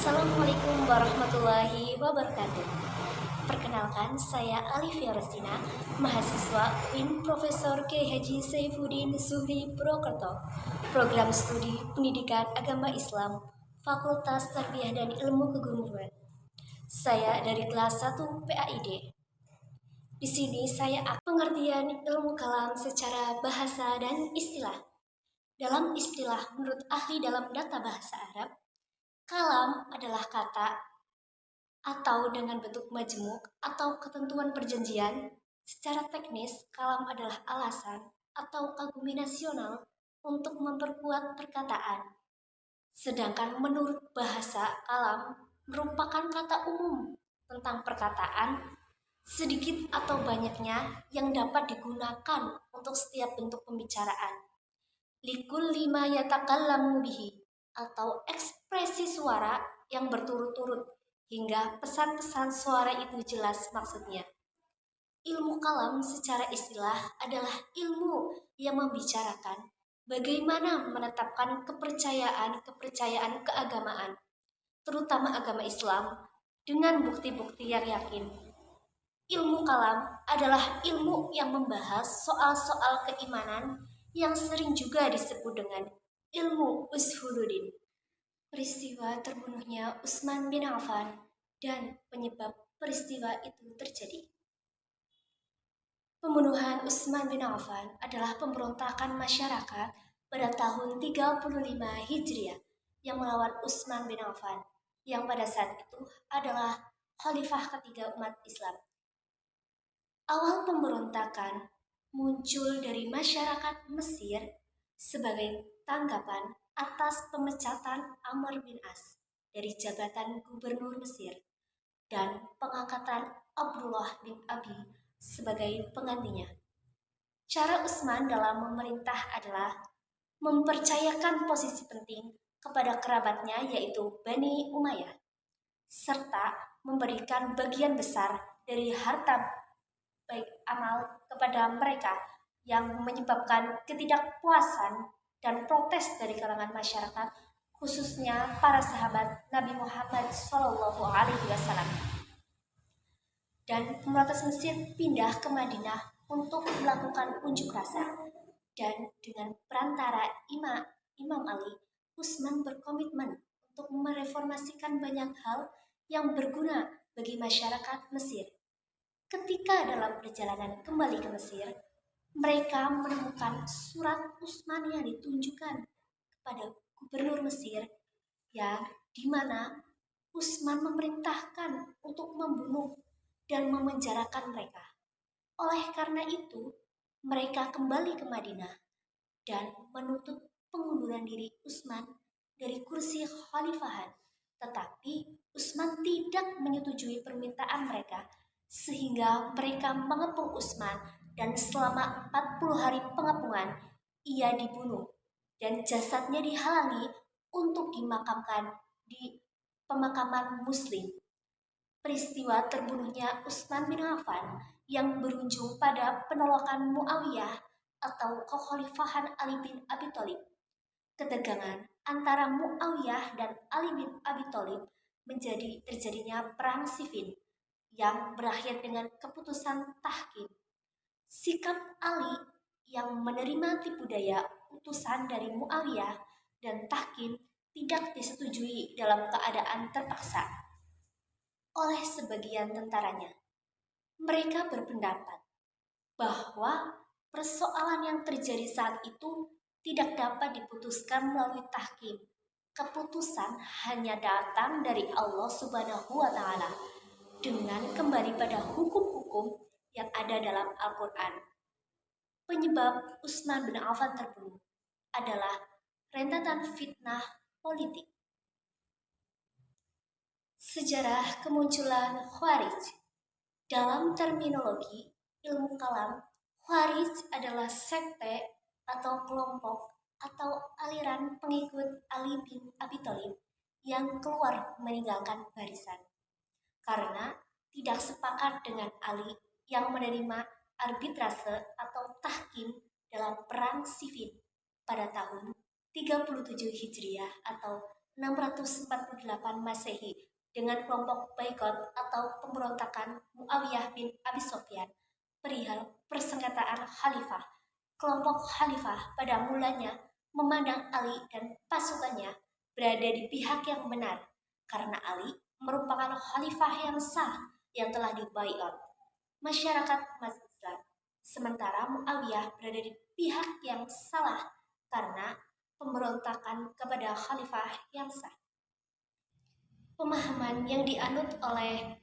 Assalamualaikum warahmatullahi wabarakatuh. Perkenalkan, saya Alifia Rostina, mahasiswa UIN Profesor K. Haji Saifuddin Zuhri Purwokerto, Program Studi Pendidikan Agama Islam, Fakultas Tarbiyah dan Ilmu Keguruan. Saya dari kelas 1 PAID. Di sini saya akan pengertian ilmu kalam secara bahasa dan istilah. Dalam istilah menurut ahli dalam data bahasa Arab, kalam adalah kata atau dengan bentuk majemuk atau ketentuan perjanjian. Secara teknis, kalam adalah alasan atau kagumi nasional untuk memperkuat perkataan. Sedangkan menurut bahasa, kalam merupakan kata umum tentang perkataan sedikit atau banyaknya yang dapat digunakan untuk setiap bentuk pembicaraan. Likulli ma yatakallamu bihi, atau ekspresi suara yang berturut-turut hingga pesan-pesan suara itu jelas maksudnya. Ilmu kalam secara istilah adalah ilmu yang membicarakan bagaimana menetapkan kepercayaan keagamaan, terutama agama Islam, dengan bukti-bukti yang yakin. Ilmu kalam adalah ilmu yang membahas soal-soal keimanan yang sering juga disebut dengan ilmu ushuluddin. Peristiwa terbunuhnya Utsman bin Affan dan penyebab peristiwa itu terjadi. Pembunuhan Utsman bin Affan adalah pemberontakan masyarakat pada tahun 35 Hijriah yang melawan Utsman bin Affan, yang pada saat itu adalah khalifah ketiga umat Islam. Awal pemberontakan muncul dari masyarakat Mesir sebagai tanggapan atas pemecatan Amr bin As dari jabatan gubernur Mesir dan pengangkatan Abdullah bin Abi sebagai penggantinya. Cara Utsman dalam memerintah adalah mempercayakan posisi penting kepada kerabatnya yaitu Bani Umayyah, serta memberikan bagian besar dari harta baik amal kepada mereka yang menyebabkan ketidakpuasan dan protes dari kalangan masyarakat, khususnya para sahabat Nabi Muhammad SAW. Dan pemberontas Mesir pindah ke Madinah untuk melakukan unjuk rasa. Dan dengan perantara Imam Ali, Utsman berkomitmen untuk mereformasikan banyak hal yang berguna bagi masyarakat Mesir. Ketika dalam perjalanan kembali ke Mesir, mereka menemukan surat Utsman yang ditunjukkan kepada gubernur Mesir, yang dimana Utsman memerintahkan untuk membunuh dan memenjarakan mereka. Oleh karena itu, mereka kembali ke Madinah dan menuntut pengunduran diri Utsman dari kursi khalifahan. Tetapi Utsman tidak menyetujui permintaan mereka, sehingga mereka mengepung Utsman, dan selama 40 hari pengepungan ia dibunuh dan jasadnya dihalangi untuk dimakamkan di pemakaman Muslim. Peristiwa terbunuhnya Utsman bin Affan yang berujung pada penolakan Muawiyah atau kekhalifahan Ali bin Abi Thalib. Ketegangan antara Muawiyah dan Ali bin Abi Thalib menjadi terjadinya perang sifil yang berakhir dengan keputusan tahkim. Sikap Ali yang menerima tipu daya utusan dari Muawiyah dan tahkim tidak disetujui dalam keadaan terpaksa oleh sebagian tentaranya. Mereka berpendapat bahwa persoalan yang terjadi saat itu tidak dapat diputuskan melalui tahkim. Keputusan hanya datang dari Allah Subhanahu wa Ta'ala dengan kembali pada hukum-hukum yang ada dalam Al-Quran. Penyebab Utsman bin Affan terbunuh adalah rentetan fitnah politik. Sejarah kemunculan Khawarij. Dalam terminologi ilmu kalam, Khawarij adalah sekte atau kelompok atau aliran pengikut Ali bin Abi Thalib yang keluar meninggalkan barisan karena tidak sepakat dengan Ali yang menerima arbitrase atau tahkim dalam perang sifil pada tahun 37 Hijriah atau 648 Masehi dengan kelompok Baikot atau pemberontakan Muawiyah bin Abi Sofyan perihal persengketaan khalifah. Kelompok khalifah pada mulanya memandang Ali dan pasukannya berada di pihak yang benar karena Ali merupakan khalifah yang sah yang telah dibaiat masyarakat umat Islam. Sementara Muawiyah berada di pihak yang salah karena pemberontakan kepada khalifah yang sah. Pemahaman yang dianut oleh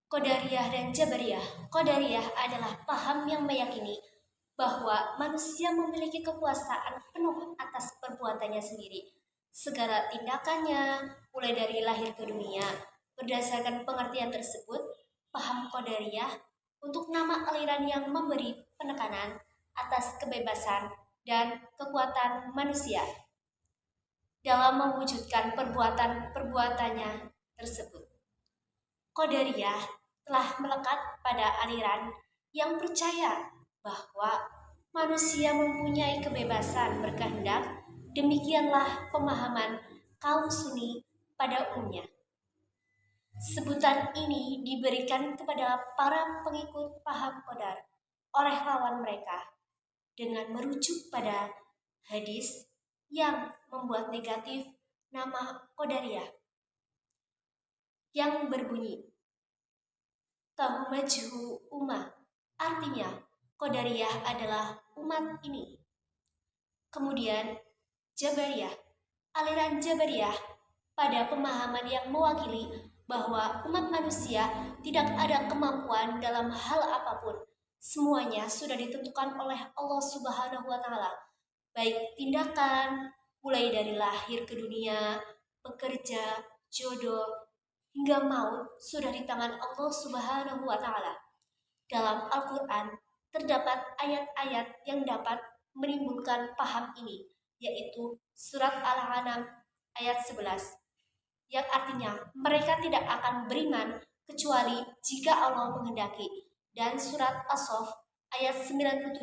Qadariyah dan Jabariyah. Qadariyah adalah paham yang meyakini bahwa manusia memiliki kekuasaan penuh atas perbuatannya sendiri. Segala tindakannya, mulai dari lahir ke dunia. Berdasarkan pengertian tersebut, paham Qadariyah untuk nama aliran yang memberi penekanan atas kebebasan dan kekuatan manusia dalam mewujudkan perbuatan-perbuatannya tersebut. Qadariyah telah melekat pada aliran yang percaya bahwa manusia mempunyai kebebasan berkehendak. Demikianlah pemahaman kaum Sunni pada umumnya. Sebutan ini diberikan kepada para pengikut paham Qadar oleh lawan mereka dengan merujuk pada hadis yang membuat negatif nama Qadariyah yang berbunyi Tahumajhu Ummah, artinya Qadariyah adalah umat ini. Kemudian Jabariyah, aliran Jabariyah pada pemahaman yang mewakili bahwa umat manusia tidak ada kemampuan dalam hal apapun. Semuanya sudah ditentukan oleh Allah Subhanahu wa taala. Baik tindakan mulai dari lahir ke dunia, bekerja, jodoh, hingga maut sudah di tangan Allah Subhanahu wa taala. Dalam Al-Qur'an terdapat ayat-ayat yang dapat menimbulkan paham ini, yaitu surat Al-An'am ayat 11 yang artinya mereka tidak akan beriman kecuali jika Allah menghendaki, dan surat As-Saff ayat 97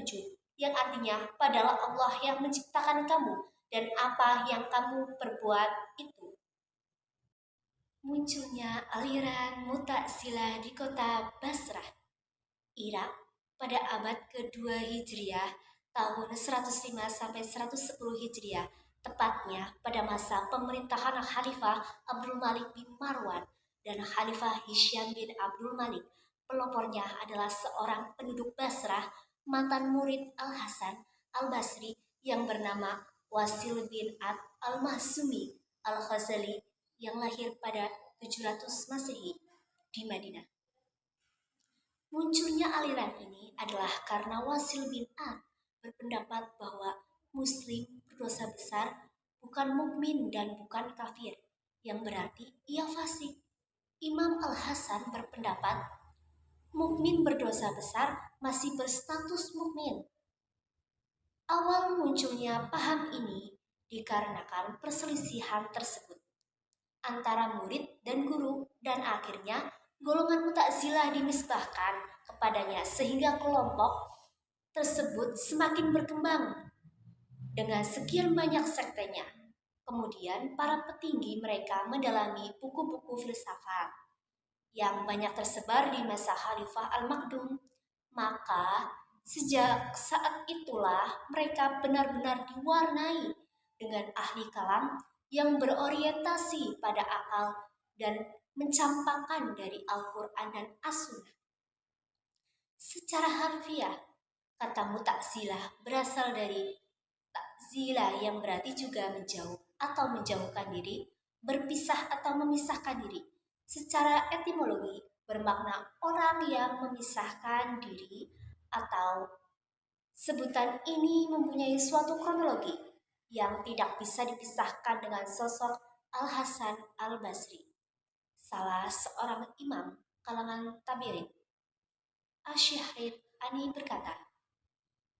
yang artinya padalah Allah yang menciptakan kamu dan apa yang kamu perbuat itu. Munculnya aliran Mu'tazilah di kota Basrah, Irak pada abad kedua Hijriah tahun 105 sampai 110 Hijriah, tepatnya pada masa pemerintahan Khalifah Abdul Malik bin Marwan dan Khalifah Hisham bin Abdul Malik. Pelopornya adalah seorang penduduk Basrah, mantan murid Al-Hasan Al-Basri yang bernama Wasil bin Ad Al-Mahsumi Al-Ghazali yang lahir pada 700 Masehi di Madinah. Munculnya aliran ini adalah karena Wasil bin Ad berpendapat bahwa Muslim berdosa besar, bukan mukmin dan bukan kafir, yang berarti ia fasik. Imam Al-Hasan berpendapat mukmin berdosa besar masih berstatus mukmin. Awal munculnya paham ini dikarenakan perselisihan tersebut antara murid dan guru, dan akhirnya golongan Mu'tazilah dinisbahkan kepadanya sehingga kelompok tersebut semakin berkembang dengan sekian banyak sektenya. Kemudian para petinggi mereka mendalami buku-buku filsafat yang banyak tersebar di masa Khalifah Al-Makdum. Maka sejak saat itulah mereka benar-benar diwarnai dengan ahli kalam yang berorientasi pada akal dan mencampakkan dari Al-Quran dan As-Sunnah. Secara harfiah, kata Mu'tazilah berasal dari takzilah yang berarti juga menjauh atau menjauhkan diri, berpisah atau memisahkan diri. Secara etimologi bermakna orang yang memisahkan diri, atau sebutan ini mempunyai suatu kronologi yang tidak bisa dipisahkan dengan sosok Al-Hasan Al-Basri, salah seorang imam kalangan tabi'in. Asy-Syaikh Ani berkata,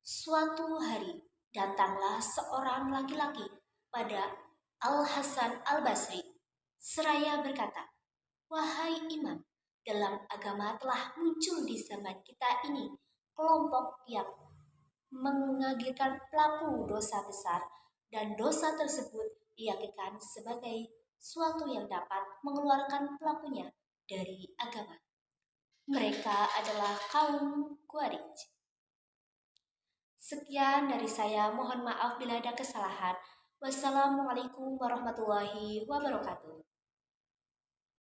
suatu hari datanglah seorang laki-laki pada Al-Hasan Al-Basri seraya berkata, wahai imam, dalam agama telah muncul di zaman kita ini kelompok yang mengagetkan pelaku dosa besar, dan dosa tersebut diyakinkan sebagai suatu yang dapat mengeluarkan pelakunya dari agama. Mereka adalah kaum Khawarij. Sekian dari saya, mohon maaf bila ada kesalahan. Wassalamualaikum warahmatullahi wabarakatuh.